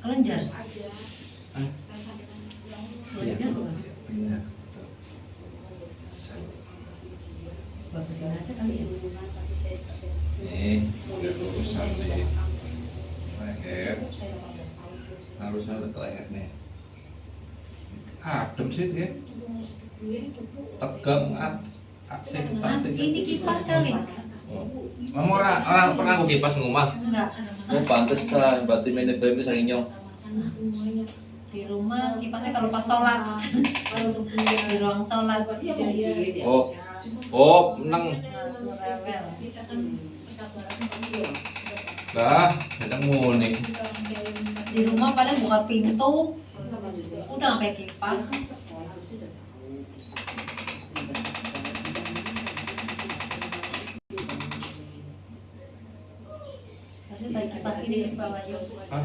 Kelenjar. Hah? Kelenjar bukan? Iya. Bagusin aja kali ya. Nih, udah urusan di leher. Harusnya udah ke leher nih. Adem sih ya. Tegang, asik, Mas, ini kipas kali. Kamu orang pernah aku kipas ngomah? Enggak. Oh pantesan, berarti manajemen itu sering nyong. Di rumah kipasnya kalau pas sholat. Di ruang sholat. Oh, menang. Rewel. Lah, ada muni. Di rumah paling buka pintu, udah pakai kipas. Harusnya pakai kipas ini di bawah yuk. Hah?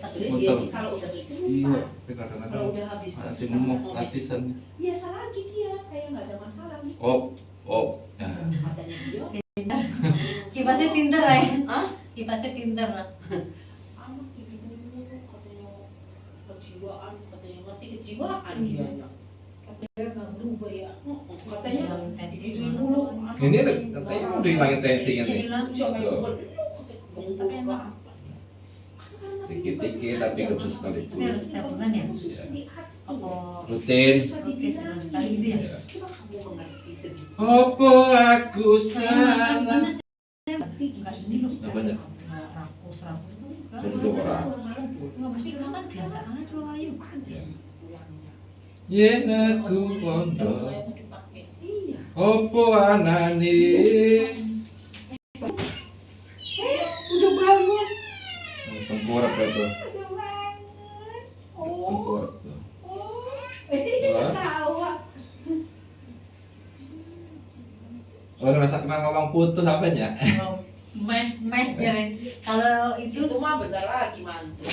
Muter. Muter. Iya, tapi kadang-kadang masih ngomong latihan. Biasa lagi dia, kayak nggak ada masalah nih. Oh, ya. Katanya dia, Kipasnya pinter ya. Hah? Kipasnya pinter lah. anak gitu dulu katanya kejiwaan, katanya mati kejiwaan dia. Katanya nggak berubah ya. Katanya gitu dulu. Ini katanya udah hilangin tensinya nih. Hilang. Tapi emang Dikit-dikit tapi gak bisa sekali. Tapi harus setiap bulan ya. Apa Rutin. rutin sebulan sekali gitu ya? Apa aku salah? Enggak sedih loh. Nggak banyak. Nggak rakus itu enggak. Jadi dua orang. Enggak mesti itu kan biasa aja Ayu. Yen aku pondok, Iya. opo anane? Udah bangun. Tengkorak itu. Udah bangun. Oh. Tengkorak tuh. Oh. Tawa. Oh, rasa kenal ngomong putus apanya? Meh ya. Kalau itu Itu mah bentar lagi mantu.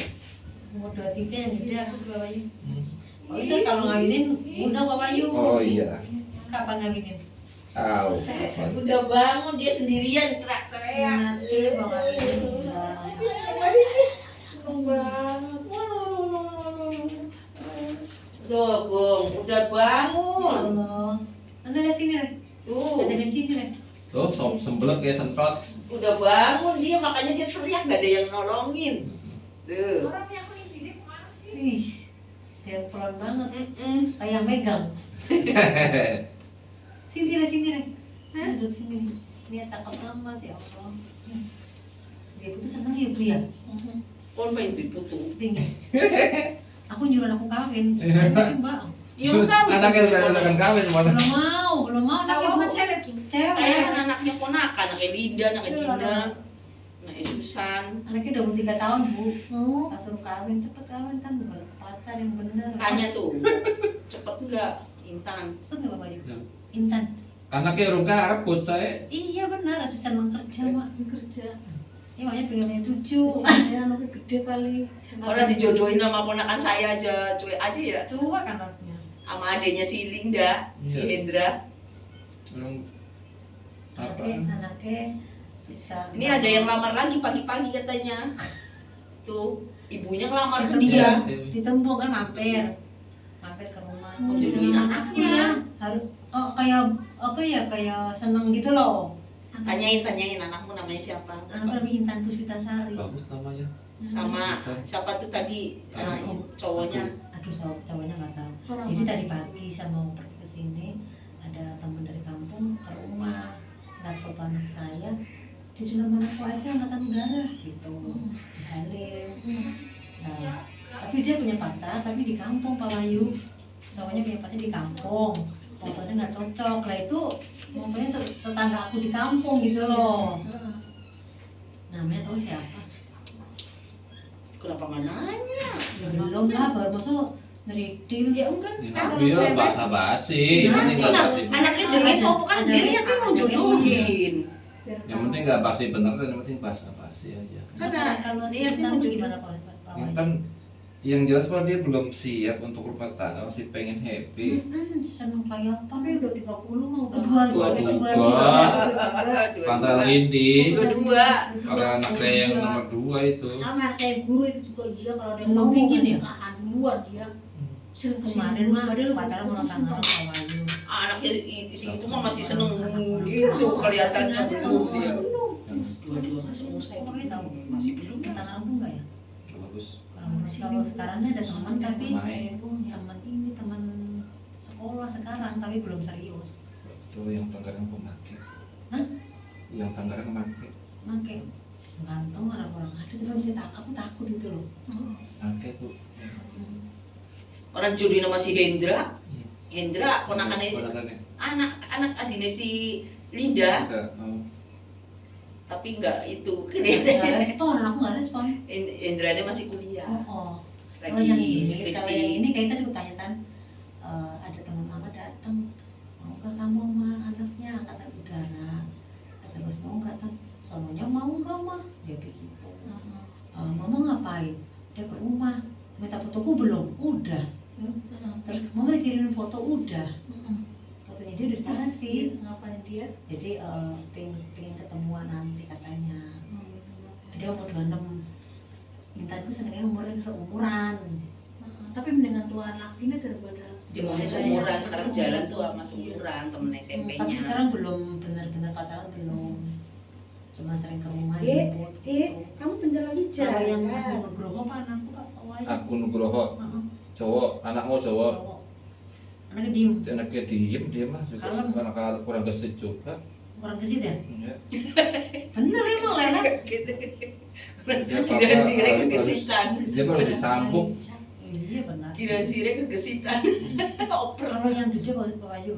umur 23 yang gede aku sama Bayu. Oh itu kalau ngawinin muda Pak Bayu. Oh iya. Kapan ngawinin? Tahu. Udah bangun dia sendirian teriak-teriak. Nanti mau ngawinin muda. Seneng banget. Tuh, Bung, udah bangun. Allah. Nanti lihat sini nih. Tuh, Ada di sini nih. Tuh, sembelok ya semprot. udah bangun dia, makanya dia teriak, gak ada yang nolongin. Tuh. Ih, dia pelan banget. Mm-mm. Kayak megang. Sini nih. Duduk sini. Lihat cakep amat ya Allah. Dia itu senang ya Bu ya. Kon main diputu. Dingin. Aku nyuruh aku kawin. Tapi Mbak. Ya udah. Anaknya udah kawin malah. Belum mau. Anaknya Sama bukan aku. cewek. Saya kan anaknya ponakan, anaknya Linda, anaknya Iya, Gina, iya. anaknya Susan. Anaknya 23 tahun Bu. Tak suruh kawin, cepet kawin kan bukan pacar yang bener. Tanya tuh, cepet nggak Intan? Cepet nggak Bapak Ya. Intan. Anaknya Ruka rebut saya. Iya benar, asisten senang kerja mak kerja. Ini makanya pengennya 7. Ya, anaknya gede kali. Orang dijodohin sama ponakan saya aja, cuek aja ya. Tua kan anaknya. Sama adenya si Linda, si Iya. Hendra. Belum apa? Anaknya susah. Ini ada yang lamar lagi pagi-pagi katanya. Tuh, ibunya ngelamar ke Ditembung. dia. Ditembung kan mampir ke rumah. Oh, jodohin anaknya. Iya, harus kayak apa ya, kayak seneng gitu loh. Tanyain anakmu namanya siapa? Anaknya lebih Intan Puspitasari. Bagus namanya. Sama siapa tuh tadi cowoknya? Aduh, cowoknya nggak tahu. Orang Jadi tadi pagi saya mau pergi ke sini, ada teman dari kampung ke rumah, lihat foto anak saya, jadi nama aku aja angkatan udara gitu, di Halim. Nah, tapi dia punya pacar, tapi di kampung Pak Wahyu. Cowoknya punya pacar di kampung, fotonya nggak cocok. Lah itu fotonya tetangga aku di kampung gitu loh. Namanya tahu siapa? Kenapa nggak nanya? Ya belum lah, baru masuk dari deal. Ya enggak. Ya, Kan biar cewek. basa-basi. Yang Nah, penting nggak Kan basi. anaknya jenis sopo kan dia niatnya mau jodohin. Yang penting nggak basi bener, yang penting basa-basi aja. Karena kalau si niatnya Intan mau tuh jodohin. gimana Pak Yang Wahyu? kan Yang jelas mah dia belum siap untuk rumah tangga, masih pengen happy. Seneng kayak apa? Tapi udah 30 mah udah Dua, Pantaran Rindi, Dua-dua. kalau anak saya yang nomor 2 itu. sama anak saya guru itu juga dia kalau ada yang Belum mau bikin ya? nikahan duluan dia sering Kemarin mah padahal pacaran mau putus tanggal sumpah. Kawayu. Anaknya itu mah masih seneng gitu kelihatannya belum dia. Dua-dua masih umur saya masih belum. Tanggal tuh enggak ya? Bagus. Kalau sekarang ada teman tapi Main. teman ini teman sekolah sekarang tapi belum serius. Itu yang Tangerang pemakai. Hah? Yang Tangerang pemakai. Make ganteng orang-orang ada tapi aku takut itu loh. Pakai tuh. Orang judi nama si Hendra. Hmm. Hendra ponakannya si Ponakannya. anak adine si Linda, Ada. tapi enggak itu Nggak respon, aku nggak respon. Hendra masih kuliah. Oh, kalau yang Lagi ini, kalau yang skripsi. ini kayak tadi aku tanyakan, ada teman mama datang, maukah kamu sama anaknya angkatan udara? Terus mau nggak tuh? Soalnya mau nggak mah? Dia begitu. Mama ngapain? Dia ke rumah, minta fotoku belum? Udah. Terus mama kirimin foto udah. Fotonya dia udah dikasih. ngapain dia Jadi pengen ketemuan nanti katanya. Dia umur 26. Intanku senengnya umurnya seumuran. tapi mendingan tua anak ini daripada Dia masih seumuran, sekarang jalan tuh sama seumuran temen Tapi SMP-nya. sekarang belum benar-benar pacaran belum. Cuma sering ke rumah Dek, jemput Dek, gitu. kamu bentar lagi Kalau yang jalan. aku Nugroho apa anakku Pak Wahyu? Aku Nugroho. Heeh, Cowok, anakmu cowok. cowok. Anaknya diem, Anaknya diem dia mah juga. Kalem. Karena kurang gesit juga. orang gesit ya? Ya. Bener emang Lena. Gitu. Dia Kirain apa- sire harus- kegesitan. Dia baru dicambuk. Iya benar. Kirain sire kegesitan. Oper. Kalau yang gede Pak Wahyu.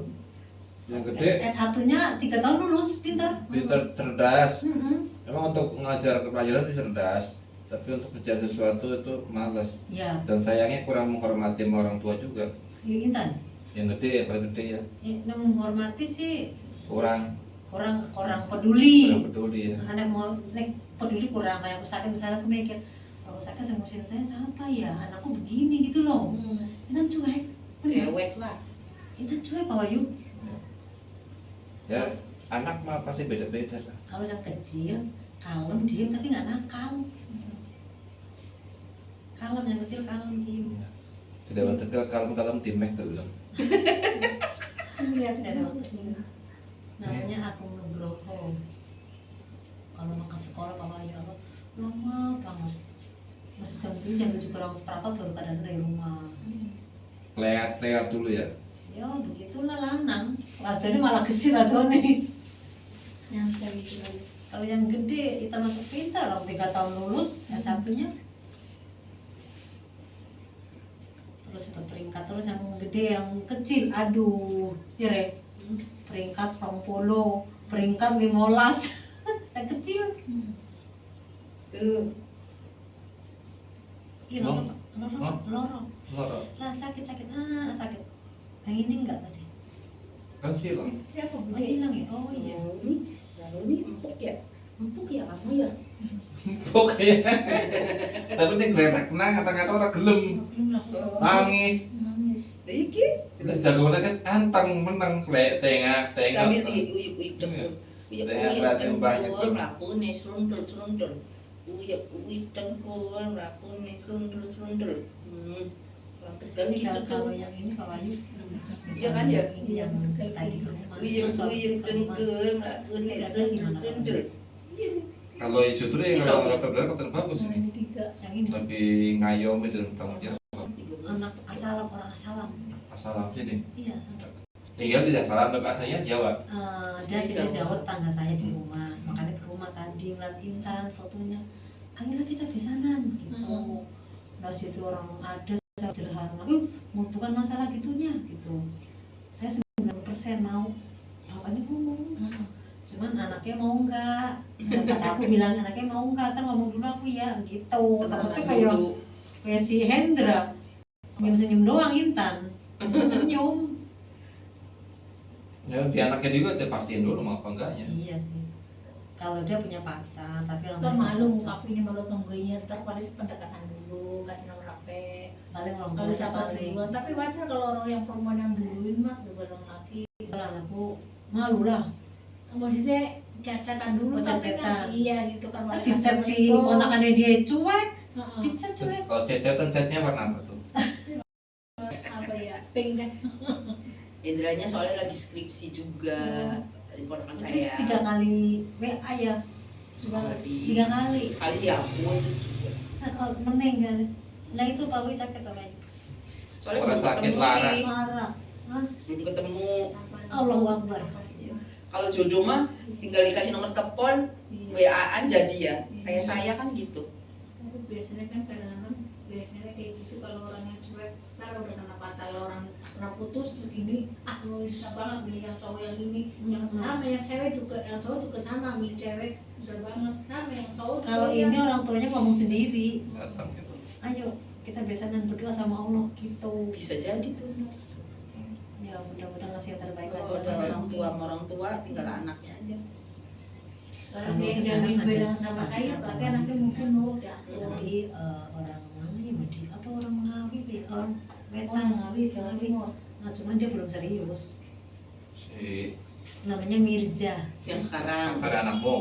Yang gede, S1-nya 3 tahun lulus, pintar. pintar, cerdas. Mm-mm. Emang untuk mengajar ke pelajaran dia cerdas, tapi untuk kerja sesuatu itu malas. Ya, Dan sayangnya kurang menghormati sama orang tua juga. si Intan. Yang gede, yang paling gede ya. Yang menghormati sih Kurang kurang peduli. peduli ya. Anak mau nek peduli kurang kayak aku sakit misalnya aku mikir kalau sakit semusin saya siapa ya anakku begini gitu loh. Intan cuek, bener. Dewek lah. Intan cuek Pak Wahyu. Ya, anak mah pasti beda-beda lah. Kalau yang kecil kalem diem tapi nggak nakal. Kalem yang kecil kalem diem. Tidak tegal kalem-kalem timek tuh bilang. lihat Tidak ada waktunya. Namanya aku Nugroho. Kalau makan sekolah Pak Wahyu apa lama banget. Masih jam 7 kurang seperempat baru pada dari rumah. Lewat dulu ya. Ya begitulah lanang. Wadone malah gesit wadone. yang tadi bilang Kalau yang gede kita masuk pintar orang 3 tahun lulus S1-nya. Terus peringkat terus yang gede yang kecil aduh ya Re. Peringkat 20, peringkat 15. Yang kecil. Tuh. Ih, lorok, lorok, lorok. Lorok. Lah sakit. Sakit. Yang ini enggak tadi. Kan silang. siapa Oh bude hilang ya? Oh iya. Lalu ini empuk ya kamu ya. Pokoknya. Tapi ini geletak nang kata-kata orang gelem. Belum langsung Nangis. nangis. Iki Kita jagoannya kan anteng menang tengah. sambil diuyuk-uyuk dengkul. Tengah Uyuk-uyuk tembah dengkul, mlakune slundul. Uyuk-uyuk dengkul, mlakune slundul. Orang Tegal Tapi gitu kalau tuh. yang ini Pak Wahyu. Iya kan ya? Ini yang tadi ke rumah. Uyuk-uyuk dengkul, mlakune slundul. Kalau isu itu deh kalau terkenal kota bagus ini. Yang ini Tapi ngayomi dan tanggung jawab. anak asalam orang asalam. Salam sini. Iya sama. Tinggal tidak salam tapi asalnya Jawa. Dia sudah jawab tetangga saya di rumah. Makanya ke rumah tadi ngeliat Intan fotonya. Ayolah kita besanan gitu. Nah situ orang ada sederhana. Bukan masalah gitunya gitu. Saya 90% mau. Bapaknya ngomong. Cuman anaknya mau enggak. Kata aku bilang anaknya mau enggak. Ntar ngomong dulu aku ya gitu. Takutnya kayak si Hendra. Senyum-senyum doang Intan. Senyum. Ya di anaknya juga dia pastiin dulu mau apa enggaknya. Iya sih. kalau dia punya pacar tapi orang Kan lain malu cocok. ngungkapin malu tungguinnya, ntar paling pendekatan dulu, kasih nomor HP. paling orang Kalau tua siapa paling. duluan, tapi wajar kalau orang yang perempuan yang duluin mah daripada orang laki. Kalau anakku malu lah. Maksudnya chat-chatan dulu, Oh, tapi chat-chatan. kan iya gitu kan. Di chat si ponakannya dia cuek, Heeh. di chat cuek. Kalau chat-chatan chatnya warna apa tuh? Apa ya? Pink deh. Indranya soalnya lagi skripsi juga. Ponakan Terus saya. 3 kali WA ya, Sekali. 3 kali. Sekali dihapus juga. Meninggal. Nah itu Pak Wi sakit apa ya? Soalnya Orang belum sakit ketemu Lara. sih. Marah. Hah? Belum ketemu. Allahu Akbar. Kalau jodoh mah tinggal dikasih nomor telepon, Iya. WA-an jadi ya. Iya. Kayak saya kan gitu. Aku biasanya kan kadang-kadang biasanya kayak gitu kalau orangnya cuek, ntar udah kena patah orang pernah putus terus gini, lu susah banget milih yang cowok yang ini, yang sama yang cewek juga, yang cowok juga sama milih cewek susah banget, sama yang cowok juga Kalau yang- ini orang tuanya ngomong sendiri, Datang gitu. ayo kita biasakan berdoa sama Allah gitu. Bisa jadi tuh. Ya mudah-mudahan ngasih yang terbaik Kalau aja. udah orang tua sama orang tua tinggal anaknya aja. Kalau dia yang jangan bilang sama saya, berarti anaknya mungkin nurut ya. Jadi orang mana ya Madi? Apa orang Ngawi ya? Orang Oh, Wetan. Ngawi, Jawa Timur. Nah cuman dia belum serius. Si Namanya Mirza. Yang sekarang pacar anakmu.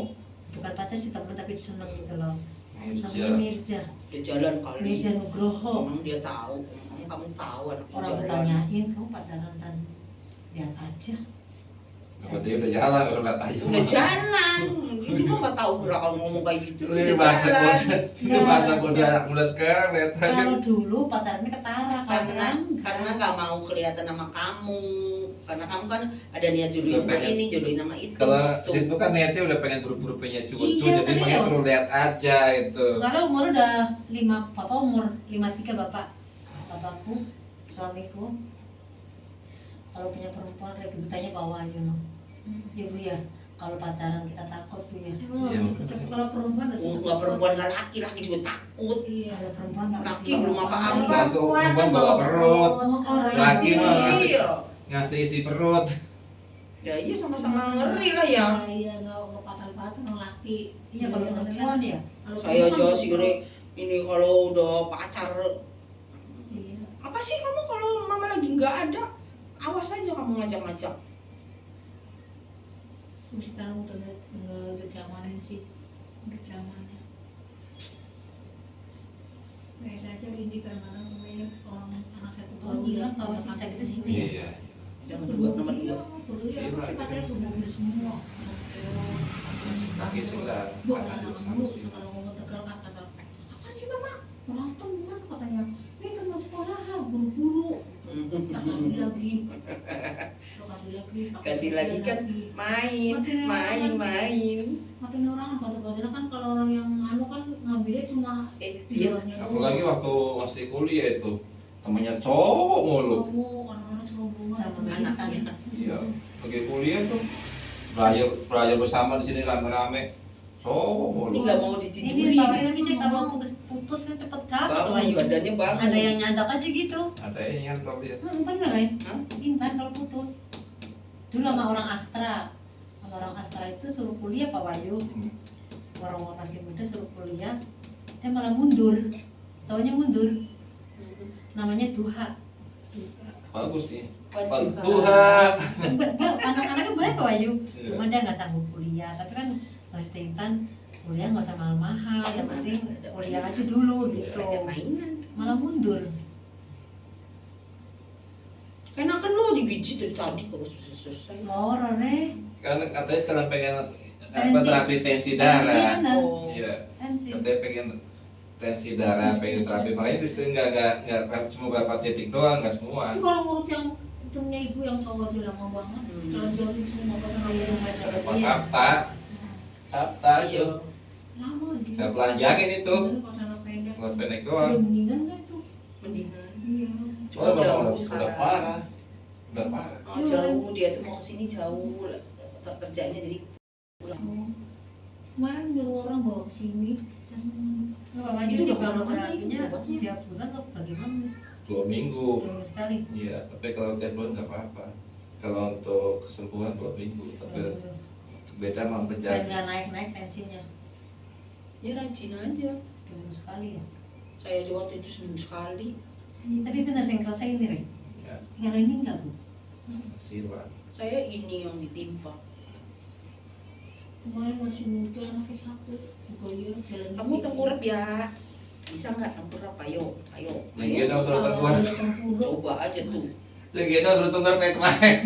Bukan pacar sih teman tapi seneng gitu loh. Namanya Iya. Mirza. udah jalan kali. Mirza Nugroho. Emang dia tahu. Emang kamu tahu anak Orang jalan. tanyain kamu pacaran tan? Lihat aja. Apa dia udah jalan udah lihat aja. Udah jalan. Itu mah nggak tahu gerak kalau ngomong kayak gitu. Ini Udah bahasa jalan. kode. Ini bahasa kode anak muda sekarang lihat aja. Kalau dulu pacarannya ketara, kalau sekarang Karena nggak mau kelihatan sama kamu. Karena kamu kan ada niat jodohin Udah sama pengen. ini, jodohin sama itu. Kalau gitu. itu kan niatnya udah pengen buru-buru punya cucu, Iya, jadi makanya serius. suruh lihat aja itu. soalnya umur udah 5, bapak umur 53 bapak. Bapakku, suamiku. Kalau punya perempuan rebutannya bawa aja no. Ya Bu ya, kalau pacaran kita takut Bu ya. Emang Iya. cepet-cepet kalau perempuan udah cepet-cepet. Nggak perempuan nggak laki, laki juga takut. Iya. Kalau perempuan nggak Laki pasti belum bawa apa-apa. Bantu perempuan bawa perut. Laki mah ngasih Iya. ngasih isi perut. Ya iya sama-sama ngeri lah ya. Iya, nggak patah-patah orang laki. Iya kalau perempuan ya. Kalau Saya aja perempuan sih gitu. ngeri. Ini kalau udah pacar, Iya. apa sih kamu kalau mama lagi nggak ada, awas aja kamu ngajak-ngajak. Tapi sekarang udah zamanin sih, udah zamannya. Biasa aja ini kadang-kadang namanya orang anak satu Oh, bilang kalau bisa kita sini ya. Iya. Jangan dua, nomor dua. Berdua apa sih pacarnya tuh mobil semua. Laki sebelah. Buat kanan anak dulu sama mulu sini. kalau ngomong tegal kata apa sih mama? Orang teman katanya. Ini teman sekolahan buru-buru. Kasih lagi. Lo kasih lagi. Kasih lagi kan main. Matiin orang kan kan kalau orang yang anu kan ngambilnya cuma Iya. tidurnya Apalagi waktu masih kuliah itu temennya cowok mulu. kamu orang-orang serumpungan Sama itu anaknya. Iya. Lagi kuliah tuh belajar bersama di sini rame-rame. Cowok mulu. Ini nggak mau Ini ditidurin. tapi dia kalau putus kan cepet dapat Bangun, Wahyu. badannya bangun. Ada yang nyandak aja gitu. Ada yang nyantol dia. Bener ya. Hah? Intan kalau putus. Dulu sama orang Astra. Sama orang Astra itu suruh kuliah Pak Wahyu. Orang masih muda suruh kuliah. Dia malah mundur. Taunya mundur. Namanya Duha. Bagus nih. Tuhan. Tuhan. Anak-anaknya boleh Pak Wahyu. Iya. Cuma dia nggak sanggup kuliah. Tapi kan harus Intan kuliah nggak usah mahal-mahal. Yang penting kuliah aja dulu gitu. Ada mainan. Malah mundur. Enakan lo di biji dari tadi kok selesai. Loro nih. Kan katanya sekarang pengen apa Tensi. terapi tensi darah. Bener. Oh. Iya. Tensi. Katanya pengen tensi darah, pengen terapi. Makanya itu nggak cuma berapa titik doang, nggak semua. itu kalau menurut yang temennya ibu yang cowok dia lama banget jalan-jalan semua kata Ada Pak iya Sabta, Sabta Iya. itu. lama dia Saya pelanjangin itu. pas anak pendek Buat pendek udah doang. mendingan nggak itu Mendingan. iya Soalnya memang Jauh udah sekarang. parah. Udah parah. Oh, jauh dia tuh mau kesini jauh kerjanya jadi Oh. Kemarin nyuruh orang bawa ke sini. Lu Pak Wahyu Itu juga juga kalau mana terapinya itu obatnya? setiap bulan lo bagaimana? 2 minggu. 2 minggu sekali. Iya, tapi kalau tiap bulan nggak apa-apa. Kalau untuk kesembuhan 2 minggu, tapi beda sama Dan penjadi. nggak naik-naik tensinya. Ya rajin aja. Dulu sekali ya. Saya juga waktu itu seminggu sekali. Tapi benar saya ngerasa ini, Re. Ya, Yang ini enggak, Bu? sila. Saya ini yang ditimpa. Kemarin masih muda anaknya satu. Juga ya jalan. Kamu tengkurap ya? Bisa nggak tengkurap? Ayo, ayo. Yang gini suruh tengkurap. Coba aja tuh. Yang gini suruh tengkurap kayak kemarin.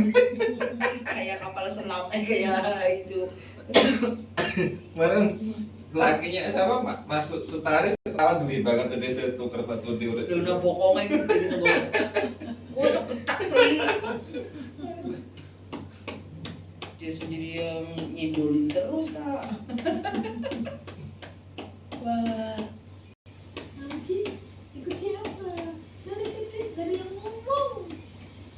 Kayak kapal selam, kayak itu. Kemarin lakinya sama masuk Sutari setelah gede banget jadi saya tuker batu di urut. Udah bokongnya gitu gitu. Gue tuh ketak nih. Dia sendiri yang nyendolin terus kak. Wah, Aji, ikut siapa? Soalnya titik dari yang ngomong.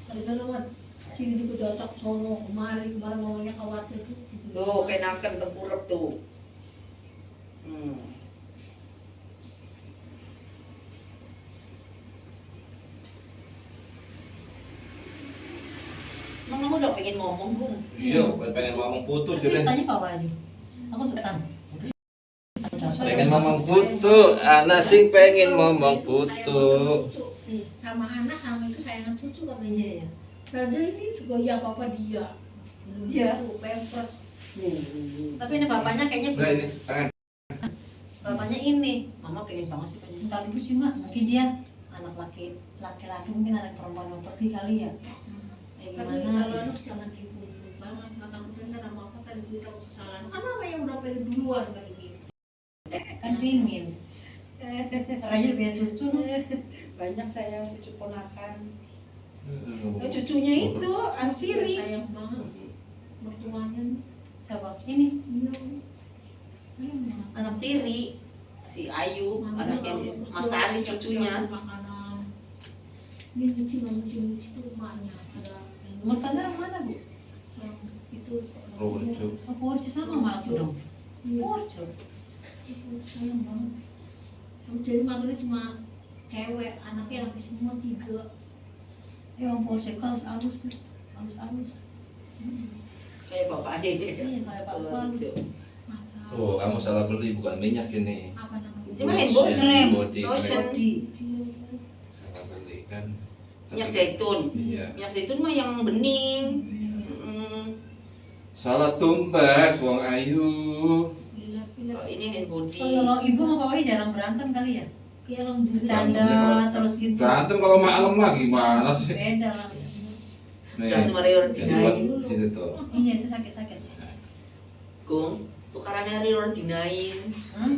Dari sana mat, sini juga cocok sono kemarin mamanya khawatir tuh. Tuh kenakan tengkurap tuh. Emang kamu udah pengen ngomong Gung? Iya, pengen ngomong putu Tapi jadi. tanya Pak Wali. Aku sultan. Pengen ngomong putu, anak sing pengen ngomong putu. Sama anak sama itu sayangan cucu katanya. Iya ya. Saja ini juga ya apa dia. Iya. Susu, pampers. Tapi ini bapaknya kayaknya Udah ini tangan. bapaknya ini. Mama pengen banget sih pengen. Entar dulu sih Mak. Mungkin dia anak laki-laki mungkin anak perempuan yang pergi kali ya. Kayak Tapi gimana? kalau anak jangan diburu banget. Maka benar sama apa tadi beritahu kesalahan. Kan mama yang udah pengen duluan kali gitu. Kan pingin. Raja punya cucu. Banyak saya cucu ponakan. Oh, Cucunya itu anak tiri. Sayang banget. Mertuanya. Siapa? Ini. Iya. Anak tiri. Si Ayu, anaknya Mas Aris cucunya. Makanan. Ini nyuci tuh emaknya. Ada Umur tante yang mana Bu? yang itu. Purworejo. Oh, Purworejo sama sama aku dong. Iya. Purworejo. Sayang banget. Jadi mantunya cuma cewek, anaknya laki semua 3. Emang Purworejo harus halus Bu. Halus. Kayak bapaknya. Iya, kayak bapak halus. Masa. Tuh, kamu salah beli bukan minyak ini. Apa namanya? Itu mah hand body. Body Lotion. Di. Salah beli kan. Minyak zaitun. Iya. Minyak zaitun mah yang bening. Salah tumbas, wong Ayu. Bila-bila. Oh, ini hand body. Kalau ibu sama papa jangan berantem kali ya? Kayak orang Bercanda terus gitu. Berantem kalau malam lah gimana sih? Beda lah. Nih, Berantem hari orang jadi buat dinain. situ tuh. Iya itu sakit-sakit. Gung, tukarannya hari orang dinain. Hah?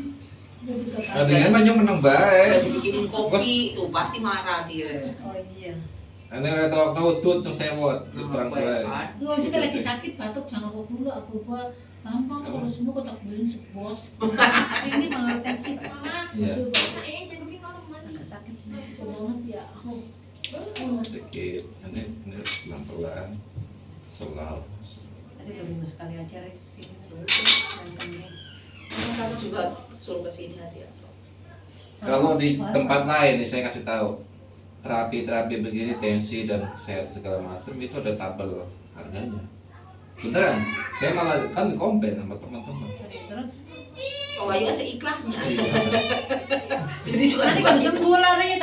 Dia juga Nah, dengan mah yang menang baik. Udah dibikinin kopi, tuh pasti marah dia. Oh iya. Ini ada tawak nautut yang sewot terus terang baik. Nggak bisa lagi sakit batuk jangan kok dulu aku gua gampang kalau semua kotak beli bos. Ini malah tensi. Iya. Agak sakit sih. Susah banget ya. Sedikit, ini pelan-pelan, selalu. Kasih udah minggu sekali aja Rek. Sini. Dan sini. Kamu juga suruh kesini hati ya. Kalau di tempat lain nih saya kasih tahu, terapi begini tensi dan sehat segala macam itu ada tabel harganya. Beneran, saya malah kan komplain sama teman-teman. Terus Oh, Ayu seikhlasnya. Iya. Jadi nanti suka-suka kalau gitu. sembuh lah Rek.